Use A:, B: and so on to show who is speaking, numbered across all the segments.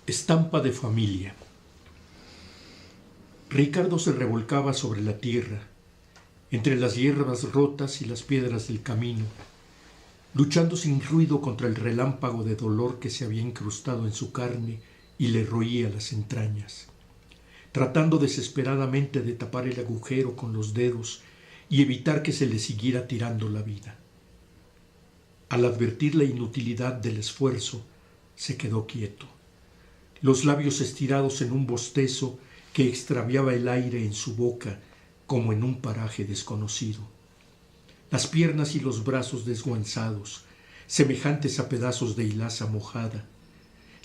A: Estampa de familia. Ricardo se revolcaba sobre la tierra, entre las hierbas rotas y las piedras del camino, luchando sin ruido contra el relámpago de dolor que se había incrustado en su carne y le roía las entrañas, tratando desesperadamente de tapar el agujero con los dedos y evitar que se le siguiera tirando la vida. Al advertir la inutilidad del esfuerzo, se quedó quieto, los labios estirados en un bostezo que extraviaba el aire en su boca como en un paraje desconocido. Las piernas y los brazos desguanzados, semejantes a pedazos de hilaza mojada,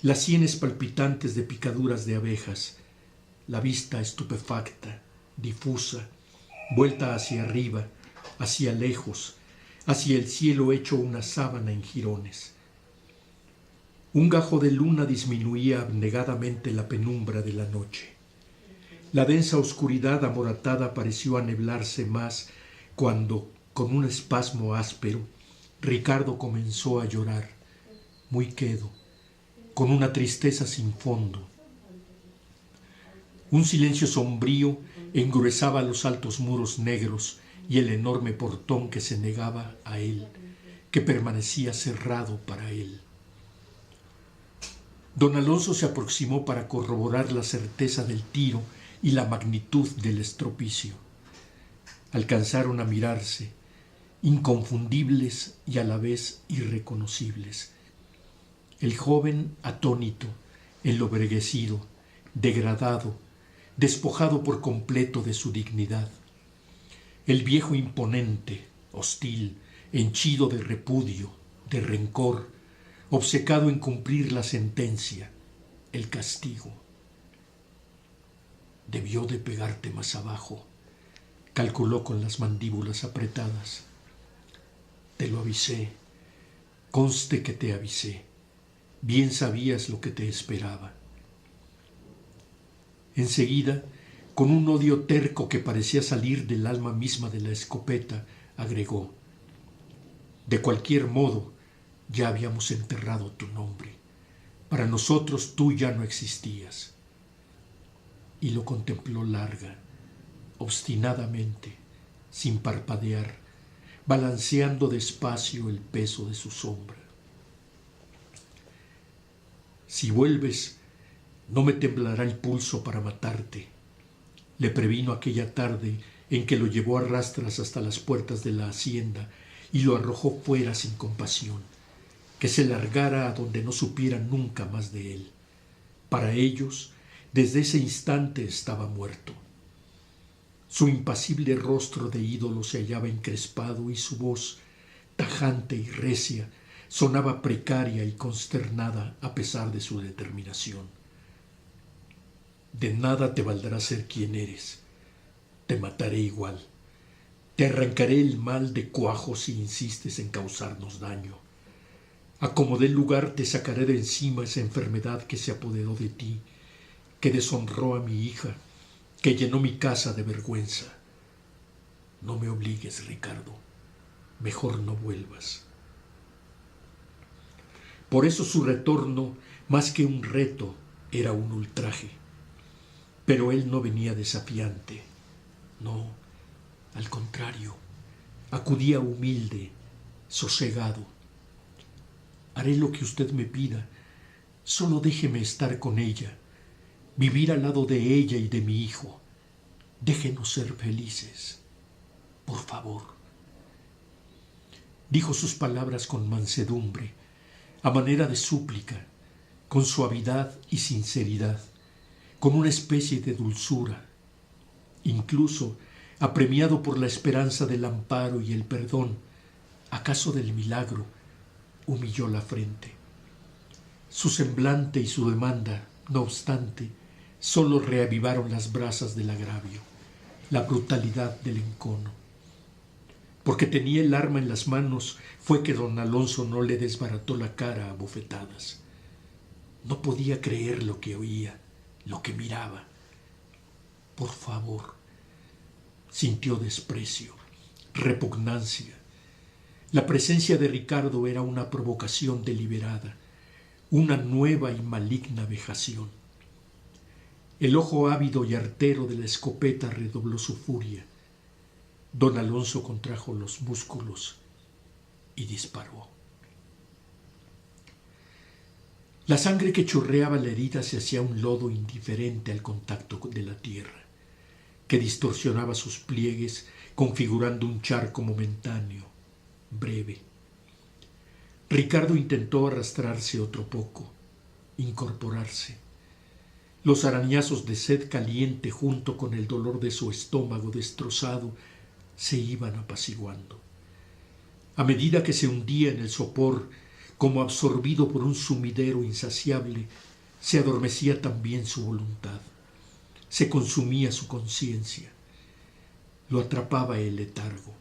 A: las sienes palpitantes de picaduras de abejas, la vista estupefacta, difusa, vuelta hacia arriba, hacia lejos, hacia el cielo hecho una sábana en jirones. Un gajo de luna disminuía abnegadamente la penumbra de la noche. La densa oscuridad amoratada pareció aneblarse más cuando, con un espasmo áspero, Ricardo comenzó a llorar, muy quedo, con una tristeza sin fondo. Un silencio sombrío engruesaba los altos muros negros y el enorme portón que se negaba a él, que permanecía cerrado para él. Don Alonso se aproximó para corroborar la certeza del tiro y la magnitud del estropicio. Alcanzaron a mirarse, inconfundibles y a la vez irreconocibles. El joven atónito, enlobreguecido, degradado, despojado por completo de su dignidad. El viejo imponente, hostil, henchido de repudio, de rencor, obcecado en cumplir la sentencia, el castigo. Debió de pegarte más abajo, calculó con las mandíbulas apretadas. Te lo avisé, conste que te avisé, bien sabías lo que te esperaba. Enseguida, con un odio terco que parecía salir del alma misma de la escopeta, agregó: de cualquier modo, ya habíamos enterrado tu nombre. Para nosotros tú ya no existías. Y lo contempló larga, obstinadamente, sin parpadear, balanceando despacio el peso de su sombra. Si vuelves, no me temblará el pulso para matarte, le previno aquella tarde en que lo llevó a rastras hasta las puertas de la hacienda y lo arrojó fuera sin compasión, que se largara a donde no supieran nunca más de él. Para ellos, desde ese instante estaba muerto. Su impasible rostro de ídolo se hallaba encrespado y su voz, tajante y recia, sonaba precaria y consternada a pesar de su determinación. De nada te valdrá ser quien eres. Te mataré igual. Te arrancaré el mal de cuajo si insistes en causarnos daño. A como dé lugar te sacaré de encima esa enfermedad que se apoderó de ti, que deshonró a mi hija, que llenó mi casa de vergüenza. No me obligues, Ricardo. Mejor no vuelvas. Por eso su retorno, más que un reto, era un ultraje. Pero él no venía desafiante. No, al contrario, acudía humilde, sosegado. Haré lo que usted me pida, solo déjeme estar con ella, vivir al lado de ella y de mi hijo. Déjenos ser felices, por favor. Dijo sus palabras con mansedumbre, a manera de súplica, con suavidad y sinceridad, con una especie de dulzura. Incluso, apremiado por la esperanza del amparo y el perdón, acaso del milagro, humilló la frente. Su semblante y su demanda, no obstante, solo reavivaron las brasas del agravio, la brutalidad del encono. Porque tenía el arma en las manos, fue que don Alonso no le desbarató la cara a bofetadas. No podía creer lo que oía, lo que miraba. Por favor, sintió desprecio, repugnancia. La presencia de Ricardo era una provocación deliberada, una nueva y maligna vejación. El ojo ávido y artero de la escopeta redobló su furia. Don Alonso contrajo los músculos y disparó. La sangre que chorreaba la herida se hacía un lodo indiferente al contacto de la tierra, que distorsionaba sus pliegues, configurando un charco momentáneo, breve. Ricardo intentó arrastrarse otro poco, incorporarse. Los arañazos de sed caliente junto con el dolor de su estómago destrozado se iban apaciguando. A medida que se hundía en el sopor, como absorbido por un sumidero insaciable, se adormecía también su voluntad, se consumía su conciencia. Lo atrapaba el letargo,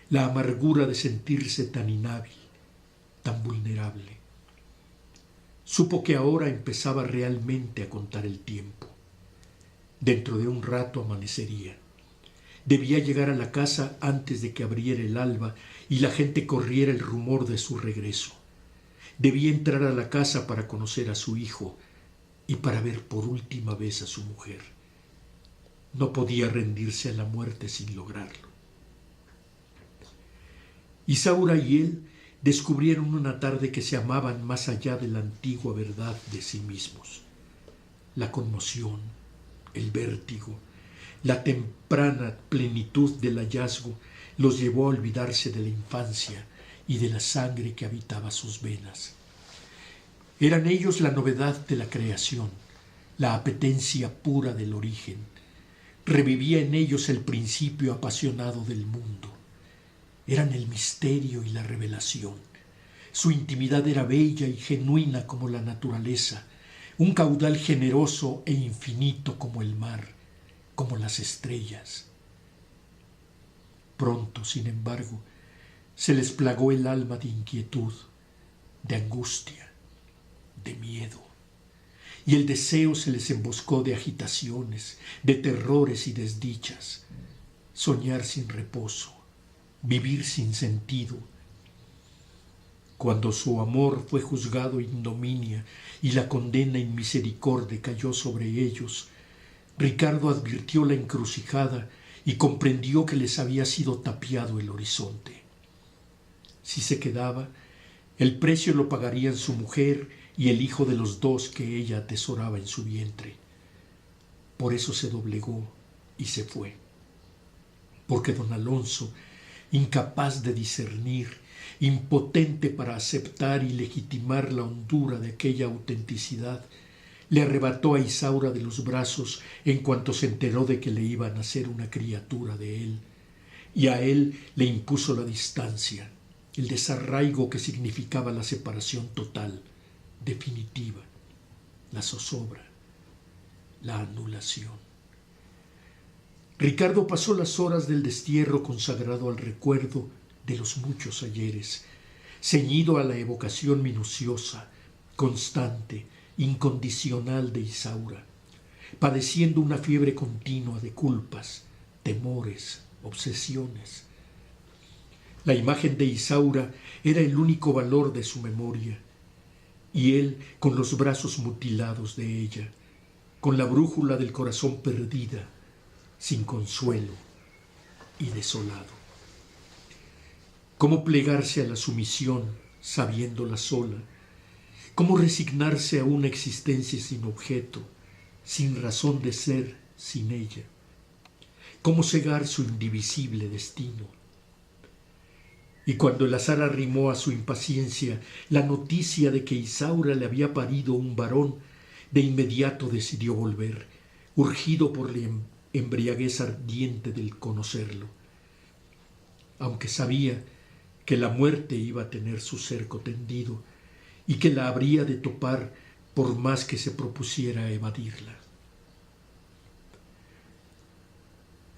A: la amargura de sentirse tan inhábil, tan vulnerable. Supo que ahora empezaba realmente a contar el tiempo. Dentro de un rato amanecería. Debía llegar a la casa antes de que abriera el alba y la gente corriera el rumor de su regreso. Debía entrar a la casa para conocer a su hijo y para ver por última vez a su mujer. No podía rendirse a la muerte sin lograrlo. Isaura y él descubrieron una tarde que se amaban más allá de la antigua verdad de sí mismos. La conmoción, el vértigo, la temprana plenitud del hallazgo los llevó a olvidarse de la infancia y de la sangre que habitaba sus venas. Eran ellos la novedad de la creación, la apetencia pura del origen. Revivía en ellos el principio apasionado del mundo. Eran el misterio y la revelación. Su intimidad era bella y genuina como la naturaleza, un caudal generoso e infinito como el mar, como las estrellas. Pronto, sin embargo, se les plagó el alma de inquietud, de angustia, de miedo, y el deseo se les emboscó de agitaciones, de terrores y desdichas, soñar sin reposo, vivir sin sentido. Cuando su amor fue juzgado ignominia y la condena en misericordia cayó sobre ellos, Ricardo advirtió la encrucijada y comprendió que les había sido tapiado el horizonte. Si se quedaba, el precio lo pagarían su mujer y el hijo de los dos que ella atesoraba en su vientre. Por eso se doblegó y se fue. Porque don Alonso, incapaz de discernir, impotente para aceptar y legitimar la hondura de aquella autenticidad, le arrebató a Isaura de los brazos en cuanto se enteró de que le iba a nacer una criatura de él, y a él le impuso la distancia, el desarraigo que significaba la separación total, definitiva, la zozobra, la anulación. Ricardo pasó las horas del destierro consagrado al recuerdo de los muchos ayeres, ceñido a la evocación minuciosa, constante, incondicional de Isaura, padeciendo una fiebre continua de culpas, temores, obsesiones. La imagen de Isaura era el único valor de su memoria, y él con los brazos mutilados de ella, con la brújula del corazón perdida, sin consuelo y desolado. ¿Cómo plegarse a la sumisión sabiéndola sola? ¿Cómo resignarse a una existencia sin objeto, sin razón de ser sin ella? ¿Cómo cegar su indivisible destino? Y cuando el azar arrimó a su impaciencia la noticia de que Isaura le había parido un varón, de inmediato decidió volver, urgido por la embriaguez ardiente del conocerlo. Aunque sabía que la muerte iba a tener su cerco tendido y que la habría de topar por más que se propusiera evadirla.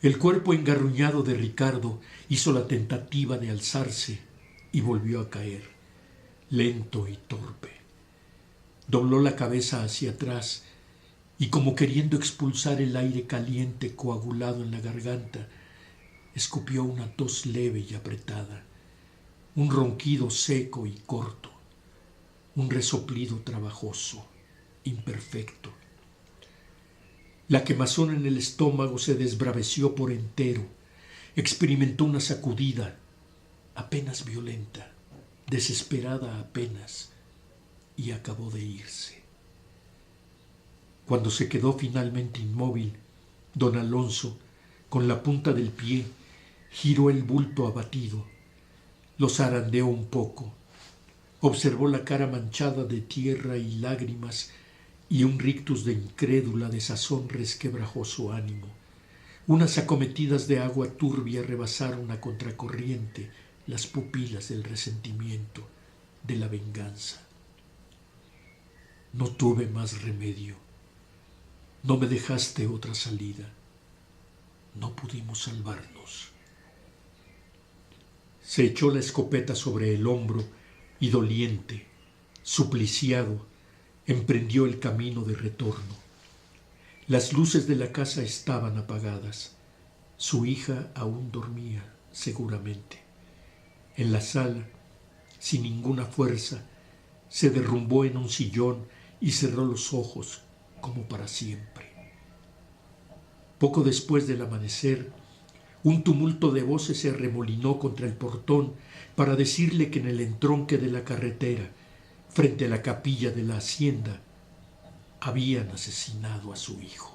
A: El cuerpo engarruñado de Ricardo hizo la tentativa de alzarse y volvió a caer, lento y torpe. Dobló la cabeza hacia atrás y, como queriendo expulsar el aire caliente coagulado en la garganta, escupió una tos leve y apretada, un ronquido seco y corto, un resoplido trabajoso, imperfecto. La quemazón en el estómago se desbraveció por entero, experimentó una sacudida, apenas violenta, desesperada apenas, y acabó de irse. Cuando se quedó finalmente inmóvil, don Alonso, con la punta del pie, giró el bulto abatido, lo zarandeó un poco, observó la cara manchada de tierra y lágrimas y un rictus de incrédula desazón resquebrajó su ánimo. Unas acometidas de agua turbia rebasaron a contracorriente las pupilas del resentimiento, de la venganza. No tuve más remedio. No me dejaste otra salida. No pudimos salvarnos. Se echó la escopeta sobre el hombro y doliente, supliciado, emprendió el camino de retorno. Las luces de la casa estaban apagadas. Su hija aún dormía, seguramente. En la sala, sin ninguna fuerza, se derrumbó en un sillón y cerró los ojos como para siempre. Poco después del amanecer, un tumulto de voces se arremolinó contra el portón para decirle que en el entronque de la carretera, frente a la capilla de la hacienda, habían asesinado a su hijo.